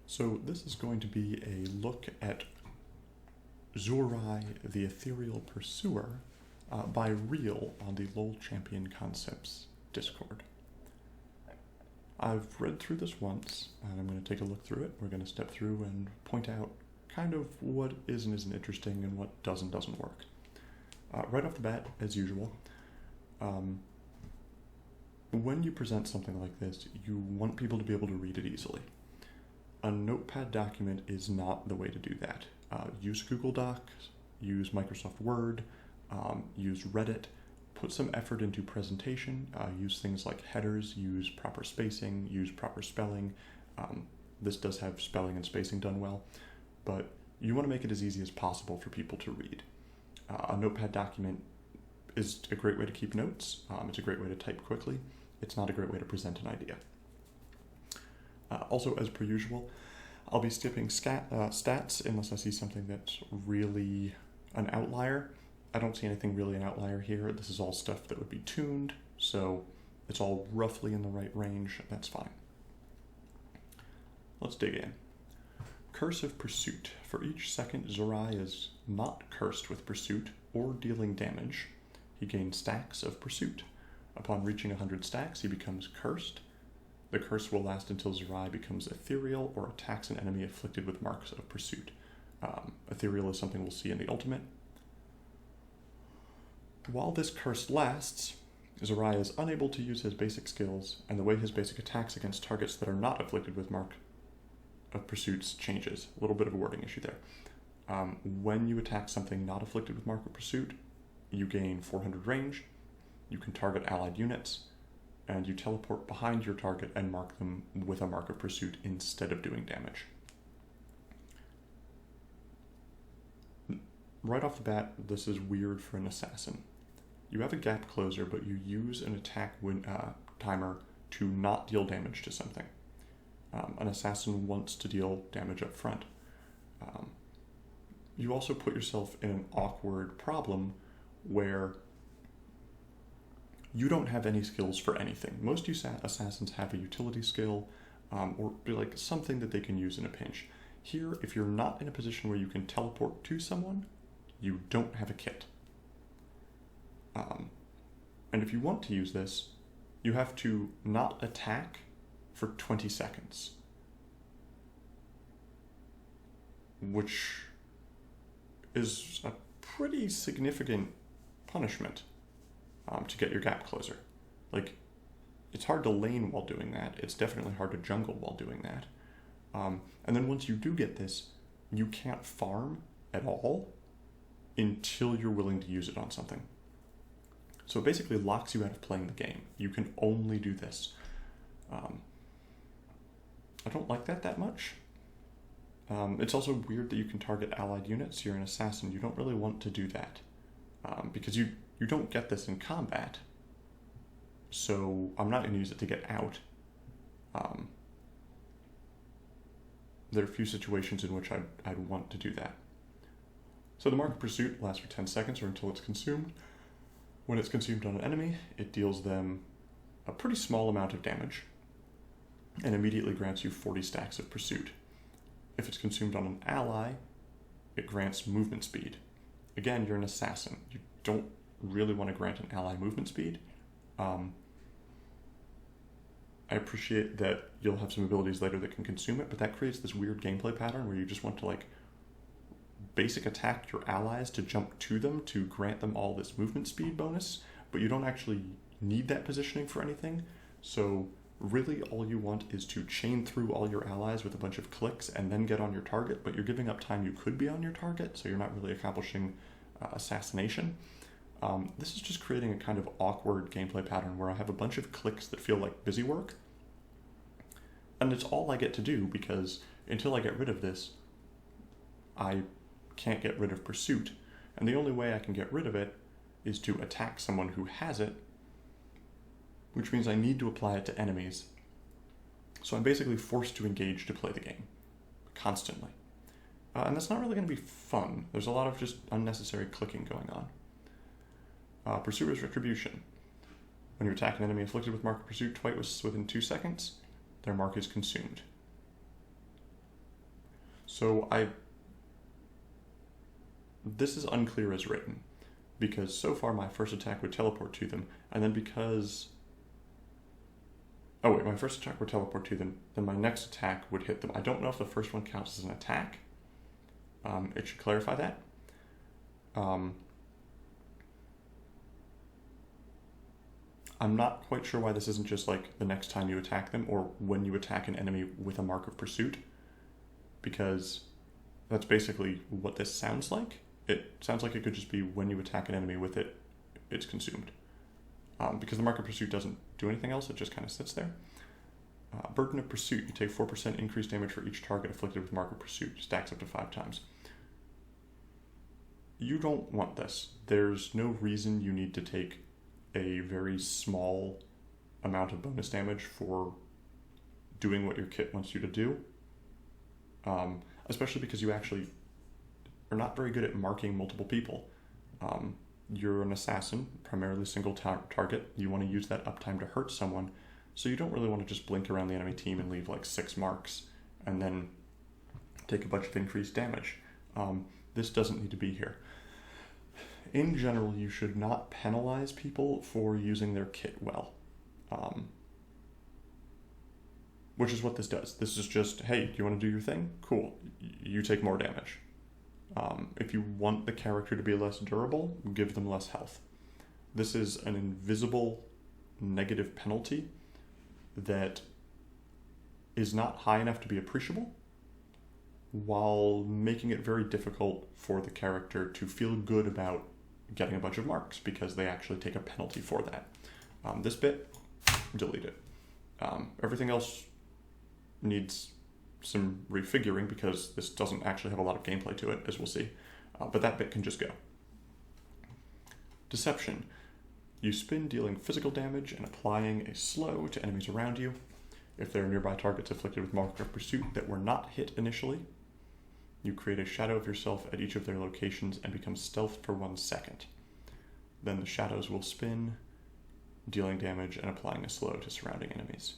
So this is going to be a look at Zhurei, the Ethereal Pursuer, by Real on the LoL Champion Concepts Discord. I've read through this once, and I'm going to take a look through it. We're going to step through and point out kind of what is and isn't interesting and what does and doesn't work. Right off the bat, as usual, when you present something like this, you want people to be able to read it easily. A notepad document is not the way to do that. Use Google Docs, use Microsoft Word, use Reddit, put some effort into presentation, use things like headers, use proper spacing, use proper spelling. This does have spelling and spacing done well, but you want to make it as easy as possible for people to read. A notepad document is a great way to keep notes. It's a great way to type quickly. It's not a great way to present an idea. Also, as per usual, I'll be skipping stats unless I see something that's really an outlier. I don't see anything really an outlier here. This is all stuff that would be tuned, so it's all roughly in the right range. That's fine. Let's dig in. Curse of Pursuit. For each second Zhurei is not cursed with Pursuit or dealing damage, he gains stacks of Pursuit. Upon reaching 100 stacks, he becomes cursed. The curse will last until Zhurei becomes ethereal or attacks an enemy afflicted with marks of Pursuit. Ethereal is something we'll see in the ultimate. While this curse lasts, Zhurei is unable to use his basic skills, and the way his basic attacks against targets that are not afflicted with mark of Pursuits changes. A little bit of a wording issue there. When you attack something not afflicted with mark of Pursuit, you gain 400 range, you can target allied units, and you teleport behind your target and mark them with a mark of Pursuit instead of doing damage. Right off the bat, this is weird for an assassin. You have a gap closer, but you use an attack timer to not deal damage to something. An assassin wants to deal damage up front. You also put yourself in an awkward problem where you don't have any skills for anything. Most assassins have a utility skill or like something that they can use in a pinch. Here, if you're not in a position where you can teleport to someone, you don't have a kit. And if you want to use this, you have to not attack for 20 seconds. Which is a pretty significant punishment to get your gap closer. Like, it's hard to lane while doing that. It's definitely hard to jungle while doing that. And then once you do get this, you can't farm at all until you're willing to use it on something. So it basically locks you out of playing the game. You can only do this. I don't like that much. It's also weird that you can target allied units. You're an assassin. You don't really want to do that because you don't get this in combat. So I'm not going to use it to get out. There are a few situations in which I'd want to do that. So the mark of Pursuit lasts for 10 seconds or until it's consumed. When it's consumed on an enemy, it deals them a pretty small amount of damage and immediately grants you 40 stacks of Pursuit. If it's consumed on an ally, it grants movement speed. Again, you're an assassin. You don't really want to grant an ally movement speed. I appreciate that you'll have some abilities later that can consume it, but that creates this weird gameplay pattern where you just want to basic attack your allies to jump to them to grant them all this movement speed bonus, but you don't actually need that positioning for anything. So really all you want is to chain through all your allies with a bunch of clicks and then get on your target, but you're giving up time you could be on your target, so you're not really accomplishing assassination. This is just creating a kind of awkward gameplay pattern where I have a bunch of clicks that feel like busy work, and it's all I get to do because until I get rid of this, I can't get rid of Pursuit, and the only way I can get rid of it is to attack someone who has it, which means I need to apply it to enemies. So I'm basically forced to engage to play the game, constantly. And that's not really going to be fun. There's a lot of just unnecessary clicking going on. Pursuer's Retribution. When you attack an enemy afflicted with mark of Pursuit twice within 2 seconds, their mark is consumed. So this is unclear as written, because so far my first attack would teleport to them, and then my first attack would teleport to them, then my next attack would hit them. I don't know if the first one counts as an attack. It should clarify that. I'm not quite sure why this isn't just like the next time you attack them or when you attack an enemy with a mark of pursuit, because that's basically what this sounds like. It sounds like it could just be when you attack an enemy with it, it's consumed. Because the mark of pursuit doesn't do anything else, it just kind of sits there. Burden of pursuit, you take 4% increased damage for each target afflicted with mark of pursuit, stacks up to 5 times. You don't want this. There's no reason you need to take a very small amount of bonus damage for doing what your kit wants you to do. Especially because you actually are not very good at marking multiple people. You're an assassin, primarily single target. You want to use that uptime to hurt someone, so you don't really want to just blink around the enemy team and leave like 6 marks and then take a bunch of increased damage. This doesn't need to be here. In general, you should not penalize people for using their kit well. Which is what this does. This is just, hey, do you want to do your thing? Cool. You take more damage. If you want the character to be less durable, give them less health. This is an invisible negative penalty that is not high enough to be appreciable, while making it very difficult for the character to feel good about getting a bunch of marks, because they actually take a penalty for that. This bit, delete it. Everything else needs some refiguring, because this doesn't actually have a lot of gameplay to it, as we'll see. But that bit can just go. Deception. You spin dealing physical damage and applying a slow to enemies around you. If there are nearby targets afflicted with mark of pursuit that were not hit initially, you create a shadow of yourself at each of their locations and become stealthed for 1 second. Then the shadows will spin, dealing damage and applying a slow to surrounding enemies.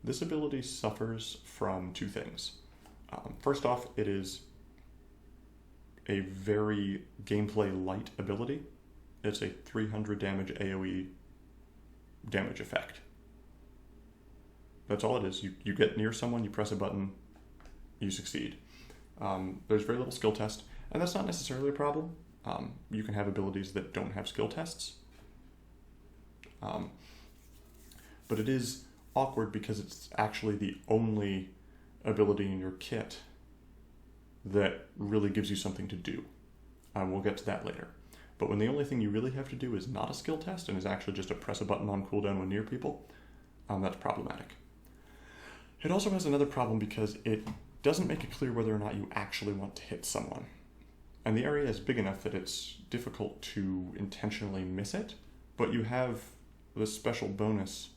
This ability suffers from 2 things. First off, it is a very gameplay light ability. It's a 300 damage AoE damage effect. That's all it is. You get near someone, you press a button, you succeed. There's very little skill test, and that's not necessarily a problem. You can have abilities that don't have skill tests. But it is awkward because it's actually the only ability in your kit that really gives you something to do. We'll get to that later. But when the only thing you really have to do is not a skill test and is actually just to press a button on cooldown when near people, that's problematic. It also has another problem because it doesn't make it clear whether or not you actually want to hit someone. And the area is big enough that it's difficult to intentionally miss it, but you have this special bonus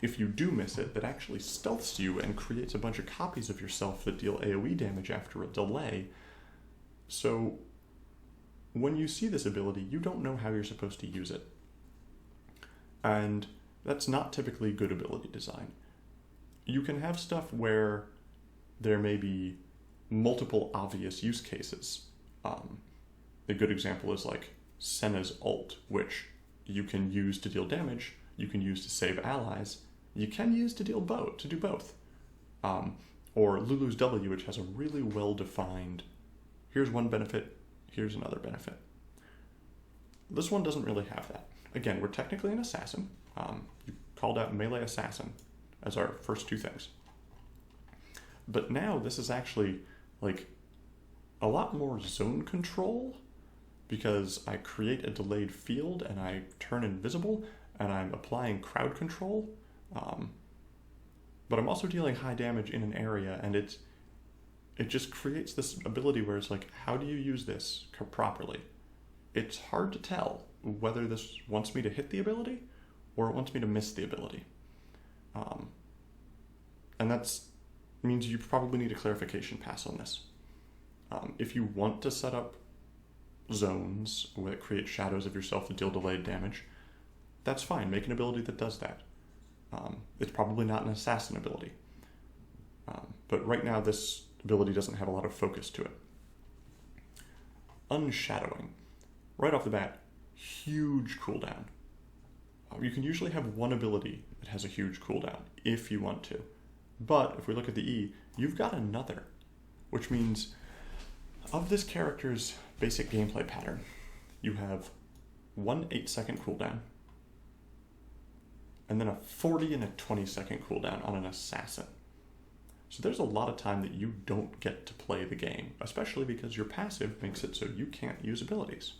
if you do miss it that actually stealths you and creates a bunch of copies of yourself that deal AoE damage after a delay. So when you see this ability, you don't know how you're supposed to use it. And that's not typically good ability design. You can have stuff where there may be multiple obvious use cases. A good example is like Senna's ult, which you can use to deal damage, you can use to save allies, you can use to do both. Or Lulu's W, which has a really well-defined, here's one benefit, here's another benefit. This one doesn't really have that. Again, we're technically an assassin. You called out melee assassin as our first 2 things. But now this is actually like a lot more zone control, because I create a delayed field and I turn invisible and I'm applying crowd control. But I'm also dealing high damage in an area, and it just creates this ability where it's like, how do you use this properly? It's hard to tell whether this wants me to hit the ability or it wants me to miss the ability. And that means you probably need a clarification pass on this. If you want to set up zones where it creates shadows of yourself to deal delayed damage, that's fine. Make an ability that does that. It's probably not an assassin ability. But right now, this ability doesn't have a lot of focus to it. Unshadowing. Right off the bat, huge cooldown. You can usually have one ability that has a huge cooldown, if you want to. But if we look at the E, you've got another, which means of this character's basic gameplay pattern, you have one 8-second cooldown, and then a 40 and a 20-second cooldown on an assassin. So there's a lot of time that you don't get to play the game, especially because your passive makes it so you can't use abilities.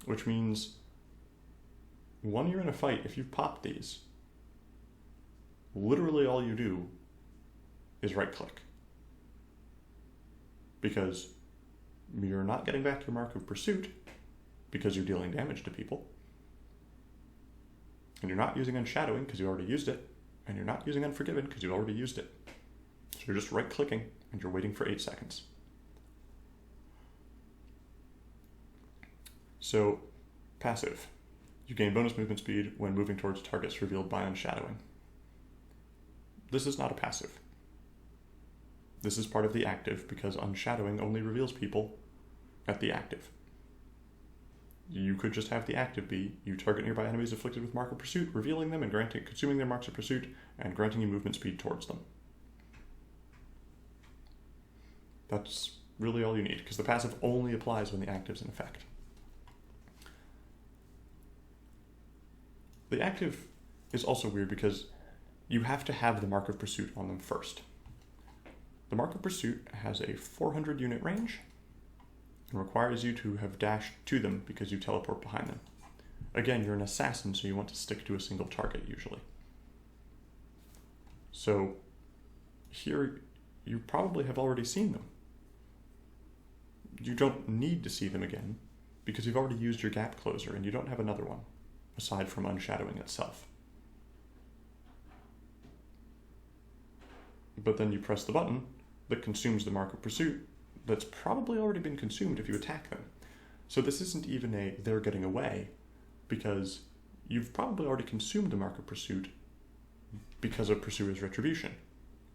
Which means when you're in a fight, if you've popped these, literally all you do is right-click. Because you're not getting back your mark of pursuit because you're dealing damage to people. And you're not using Unshadowing because you already used it. And you're not using Unforgiven because you already used it. So you're just right-clicking and you're waiting for 8 seconds. So, passive. You gain bonus movement speed when moving towards targets revealed by Unshadowing. This is not a passive. This is part of the active because Unshadowing only reveals people at the active. You could just have the active be, you target nearby enemies afflicted with Mark of Pursuit, revealing them and consuming their marks of pursuit, and granting you movement speed towards them. That's really all you need, because the passive only applies when the active's in effect. The active is also weird because you have to have the Mark of Pursuit on them first. The Mark of Pursuit has a 400 unit range, and requires you to have dashed to them because you teleport behind them. Again, you're an assassin, so you want to stick to a single target usually. So here, you probably have already seen them. You don't need to see them again because you've already used your gap closer and you don't have another one aside from Unshadowing itself. But then you press the button that consumes the Mark of Pursuit that's probably already been consumed if you attack them. So this isn't even a they're getting away, because you've probably already consumed the Mark of Pursuit because of Pursuer's Retribution.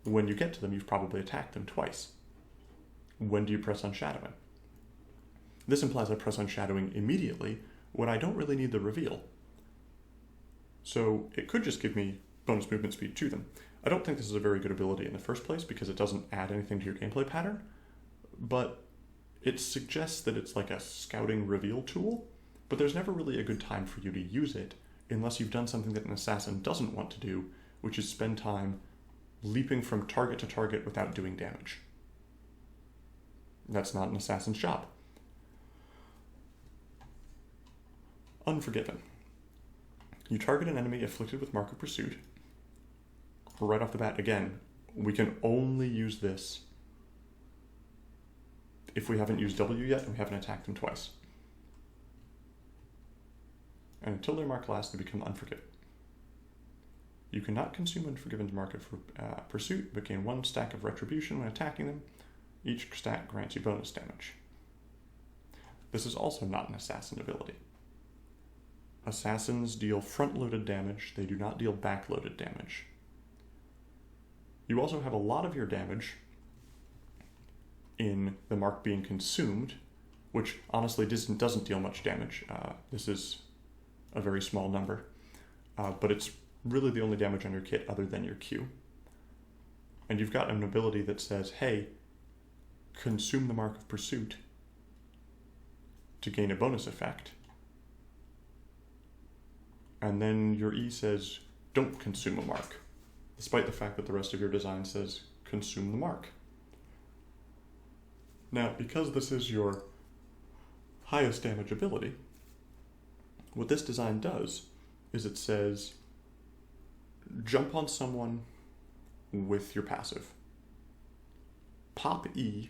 When you get to them, you've probably attacked them twice. When do you press Unshadowing? This implies I press Unshadowing immediately when I don't really need the reveal. So it could just give me bonus movement speed to them. I don't think this is a very good ability in the first place because it doesn't add anything to your gameplay pattern, but it suggests that it's like a scouting reveal tool, but there's never really a good time for you to use it unless you've done something that an assassin doesn't want to do, which is spend time leaping from target to target without doing damage. That's not an assassin's job. Unforgiven. You target an enemy afflicted with Mark of Pursuit. Right off the bat, again, we can only use this if we haven't used W yet and we haven't attacked them twice. And until their mark lasts, they become Unforgiven. You cannot consume Unforgiven's Mark of Pursuit, but gain 1 stack of Retribution when attacking them. Each stack grants you bonus damage. This is also not an assassin ability. Assassins deal front-loaded damage, they do not deal back-loaded damage. You also have a lot of your damage in the mark being consumed, which honestly doesn't deal much damage. This is a very small number, but it's really the only damage on your kit other than your Q. And you've got an ability that says, hey, consume the Mark of Pursuit to gain a bonus effect. And then your E says, don't consume a mark, despite the fact that the rest of your design says, consume the mark. Now, because this is your highest damage ability, what this design does is it says, jump on someone with your passive. Pop E,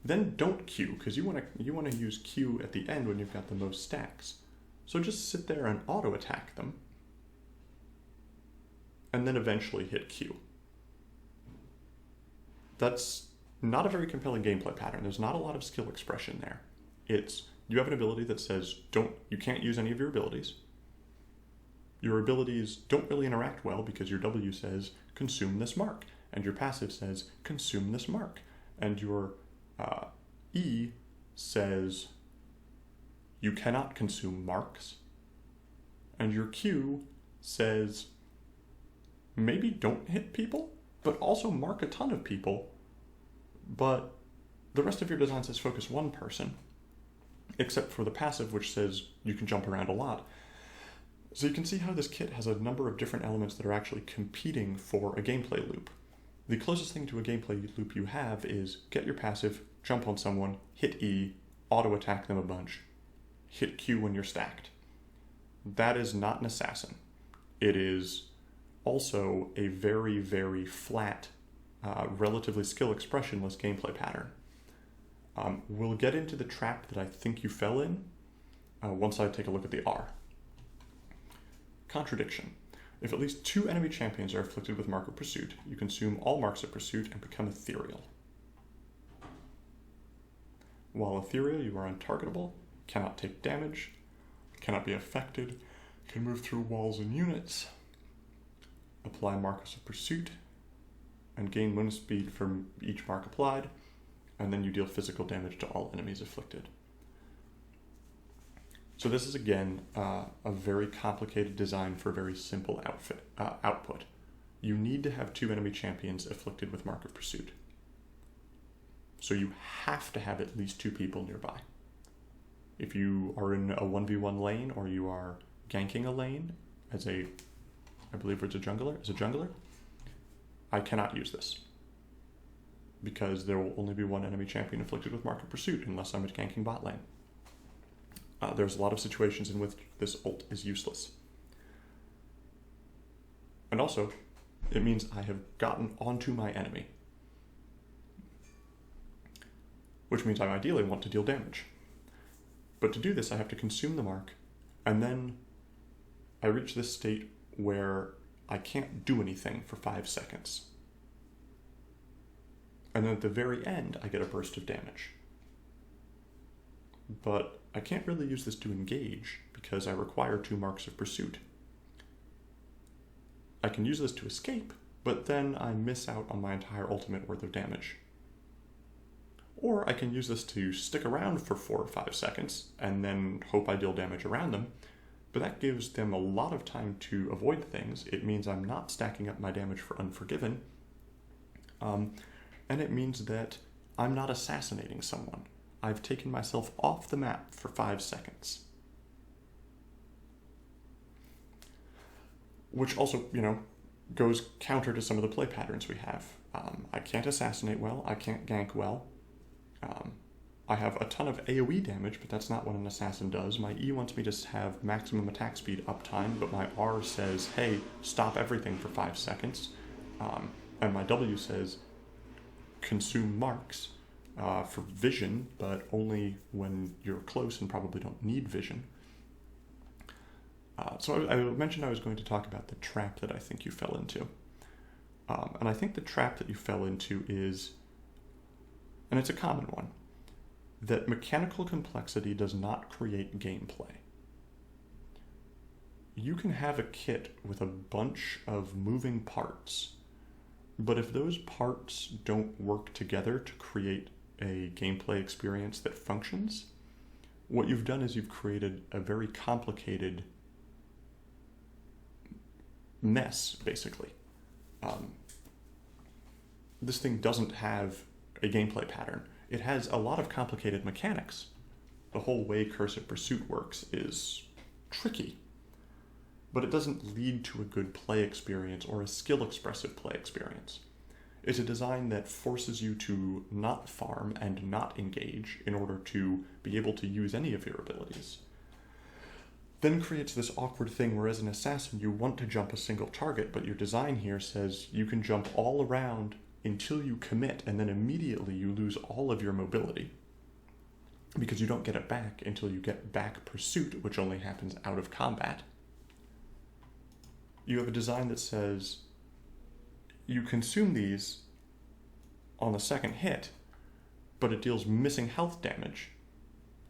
then don't Q, because you want to use Q at the end when you've got the most stacks. So just sit there and auto-attack them, and then eventually hit Q. That's not a very compelling gameplay pattern. There's not a lot of skill expression there. It's, you have an ability that says, you can't use any of your abilities. Your abilities don't really interact well because your W says, consume this mark, and your passive says, consume this mark, and your E says, you cannot consume marks, and your Q says, maybe don't hit people, but also mark a ton of people, but the rest of your design says focus one person, except for the passive, which says you can jump around a lot. So you can see how this kit has a number of different elements that are actually competing for a gameplay loop. The closest thing to a gameplay loop you have is get your passive, jump on someone, hit E, auto-attack them a bunch, hit Q when you're stacked. That is not an assassin. It is also a very, very flat, relatively skill expressionless gameplay pattern. We'll get into the trap that I think you fell in once I take a look at the R. Contradiction. If at least 2 enemy champions are afflicted with Mark of Pursuit, you consume all marks of pursuit and become ethereal. While ethereal, you are untargetable, cannot take damage, cannot be affected, can move through walls and units, apply marks of pursuit, and gain movement speed from each mark applied, and then you deal physical damage to all enemies afflicted. So this is, again, a very complicated design for a very simple output. You need to have 2 enemy champions afflicted with Mark of Pursuit. So you have to have at least 2 people nearby. If you are in a 1v1 lane, or you are ganking a lane as I believe it's a jungler, I cannot use this, because there will only be 1 enemy champion afflicted with Mark of Pursuit unless I'm at ganking bot lane. There's a lot of situations in which this ult is useless. And also, it means I have gotten onto my enemy, which means I ideally want to deal damage. But to do this, I have to consume the mark, and then I reach this state where I can't do anything for 5 seconds. And then at the very end, I get a burst of damage. But I can't really use this to engage because I require 2 marks of pursuit. I can use this to escape, but then I miss out on my entire ultimate worth of damage. Or I can use this to stick around for 4 or 5 seconds and then hope I deal damage around them, but that gives them a lot of time to avoid things. It means I'm not stacking up my damage for Unforgiven, and it means that I'm not assassinating someone. I've taken myself off the map for 5 seconds. Which also, goes counter to some of the play patterns we have. I can't assassinate well, I can't gank well. I have a ton of AoE damage, but that's not what an assassin does. My E wants me to have maximum attack speed uptime, but my R says, hey, stop everything for 5 seconds. And my W says, consume marks for vision, but only when you're close and probably don't need vision. So I mentioned I was going to talk about the trap that I think you fell into. And I think the trap that you fell into is, and it's a common one, that mechanical complexity does not create gameplay. You can have a kit with a bunch of moving parts, but if those parts don't work together to create a gameplay experience that functions, what you've done is you've created a very complicated mess, basically. This thing doesn't have a gameplay pattern. It has a lot of complicated mechanics. The whole way Cursive Pursuit works is tricky, but it doesn't lead to a good play experience or a skill-expressive play experience. It's a design that forces you to not farm and not engage in order to be able to use any of your abilities. Then creates this awkward thing where as an assassin you want to jump a single target, but your design here says you can jump all around until you commit, and then immediately you lose all of your mobility because you don't get it back until you get back pursuit, which only happens out of combat. You have a design that says you consume these on the second hit, but it deals missing health damage.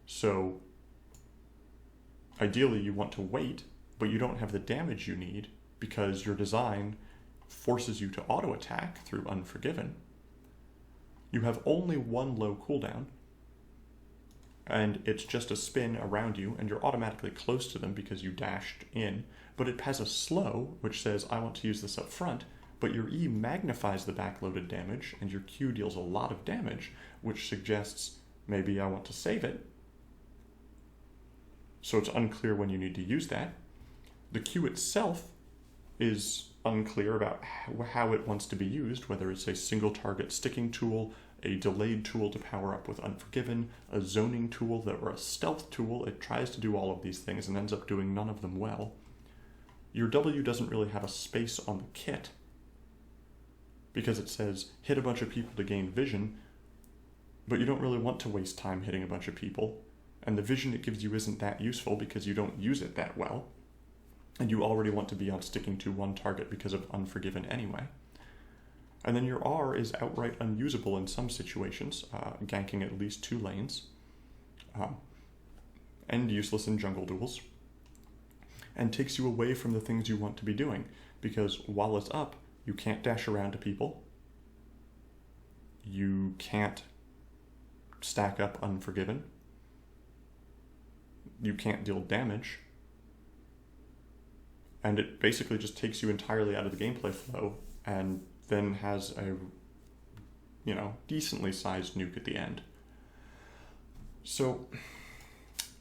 So ideally you want to wait but you don't have the damage you need because your design forces you to auto-attack through Unforgiven. You have only one low cooldown, and it's just a spin around you, and you're automatically close to them because you dashed in, but it has a slow, which says, I want to use this up front, but your E magnifies the backloaded damage, and your Q deals a lot of damage, which suggests maybe I want to save it. So it's unclear when you need to use that. The Q itself is unclear about how it wants to be used, whether it's a single target sticking tool, a delayed tool to power up with Unforgiven, a zoning tool, or a stealth tool. It tries to do all of these things and ends up doing none of them well. Your W doesn't really have a space on the kit because it says hit a bunch of people to gain vision, but you don't really want to waste time hitting a bunch of people, and the vision it gives you isn't that useful because you don't use it that well, and you already want to be on sticking to one target because of Unforgiven anyway. And then your R is outright unusable in some situations, ganking at least 2 lanes, and useless in jungle duels, and takes you away from the things you want to be doing, because while it's up, you can't dash around to people, you can't stack up Unforgiven, you can't deal damage, and it basically just takes you entirely out of the gameplay flow, and then has a, decently sized nuke at the end. So,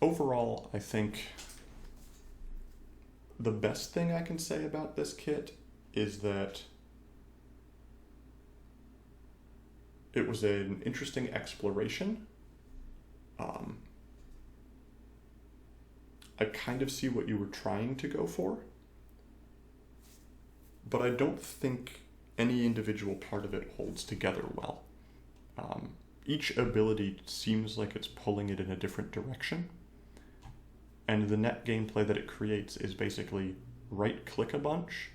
overall, I think the best thing I can say about this kit is that it was an interesting exploration. I kind of see what you were trying to go for, but I don't think any individual part of it holds together well. Each ability seems like it's pulling it in a different direction, and the net gameplay that it creates is basically right-click a bunch,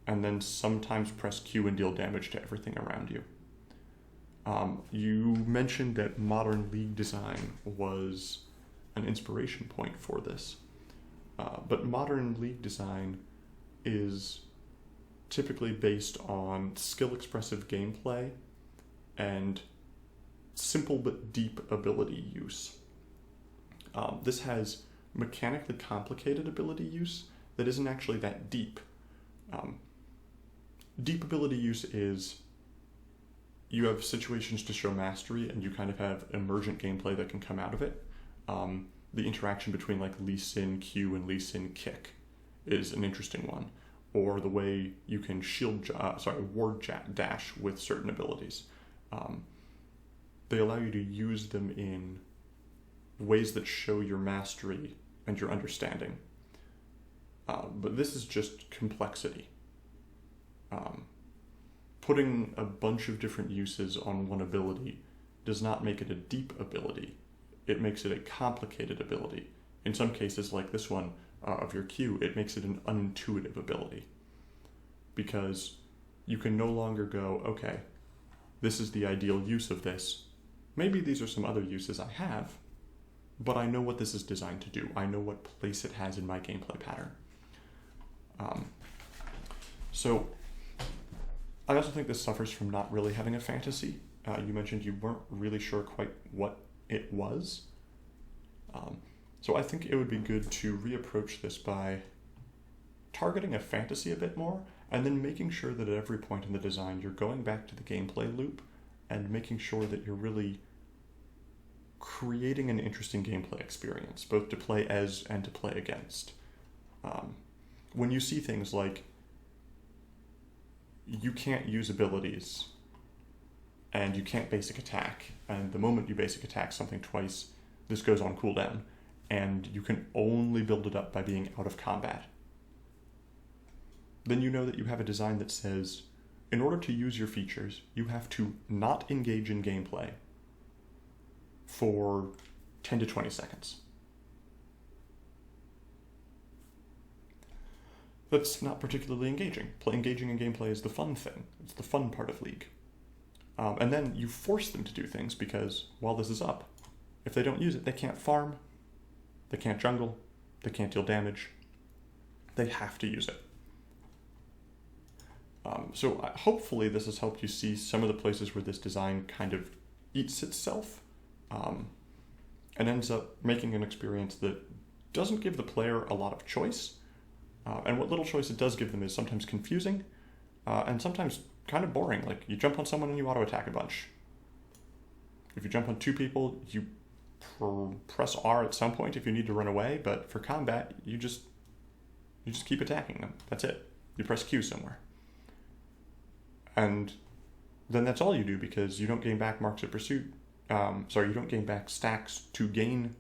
and then sometimes press Q and deal damage to everything around you. You mentioned that Modern League design was an inspiration point for this, but Modern League design is typically based on skill-expressive gameplay and simple but deep ability use. This has mechanically complicated ability use that isn't actually that deep. Deep ability use is you have situations to show mastery and you kind of have emergent gameplay that can come out of it. The interaction between like Lee Sin Q and Lee Sin Kick is an interesting one. Or the way you can ward dash with certain abilities. They allow you to use them in ways that show your mastery and your understanding. But this is just complexity. Putting a bunch of different uses on one ability does not make it a deep ability. It makes it a complicated ability. In some cases, like this one, of your Q, it makes it an unintuitive ability. Because you can no longer go, okay, this is the ideal use of this. Maybe these are some other uses I have, but I know what this is designed to do. I know what place it has in my gameplay pattern. So I also think this suffers from not really having a fantasy. You mentioned you weren't really sure quite what it was. So I think it would be good to reapproach this by targeting a fantasy a bit more, and then making sure that at every point in the design you're going back to the gameplay loop and making sure that you're really creating an interesting gameplay experience, both to play as and to play against. When you see things like you can't use abilities and you can't basic attack, and the moment you basic attack something twice, this goes on cooldown, and you can only build it up by being out of combat, then you know that you have a design that says, in order to use your features, you have to not engage in gameplay for 10 to 20 seconds. That's not particularly engaging. Engaging in gameplay is the fun thing. It's the fun part of League. And then you force them to do things because while this is up, if they don't use it, they can't farm, they can't jungle, they can't deal damage. they have to use it. So hopefully this has helped you see some of the places where this design kind of eats itself and ends up making an experience that doesn't give the player a lot of choice. And what little choice it does give them is sometimes confusing and sometimes kind of boring. Like, you jump on someone and you auto-attack a bunch. If you jump on two people, you press R at some point if you need to run away, but for combat, you just keep attacking them. That's it. You press Q somewhere. And then that's all you do, because you don't gain back marks of pursuit. You don't gain back stacks to gain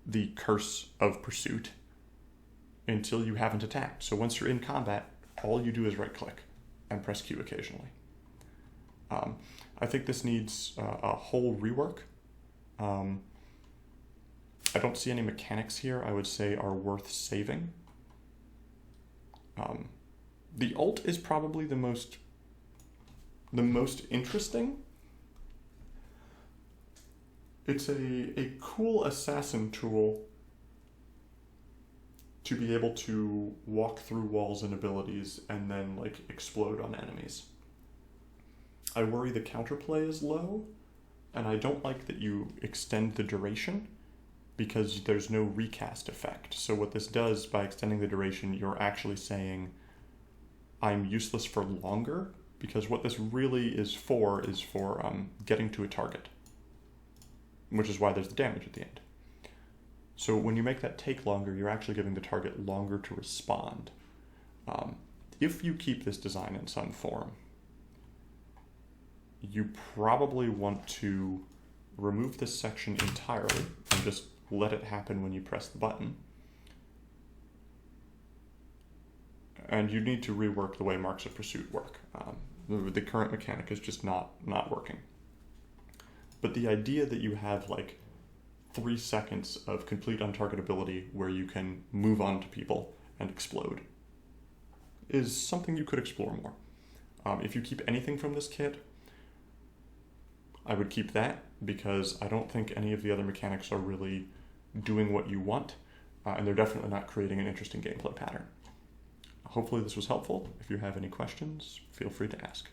the curse of pursuit until you haven't attacked. So once you're in combat, all you do is right-click and press Q occasionally. I think this needs a whole rework. I don't see any mechanics here I would say are worth saving. The ult is probably the most interesting. It's a cool assassin tool to be able to walk through walls and abilities and then like explode on enemies. I worry the counterplay is low, and I don't like that you extend the duration because there's no recast effect. So what this does by extending the duration, you're actually saying, I'm useless for longer, because what this really is for getting to a target, which is why there's the damage at the end. So when you make that take longer, you're actually giving the target longer to respond. If you keep this design in some form, you probably want to remove this section entirely and just let it happen when you press the button. And you need to rework the way marks of pursuit work. The current mechanic is just not working. But the idea that you have like 3 seconds of complete untargetability where you can move on to people and explode is something you could explore more. If you keep anything from this kit, I would keep that, because I don't think any of the other mechanics are really doing what you want, and they're definitely not creating an interesting gameplay pattern. Hopefully this was helpful. If you have any questions, feel free to ask.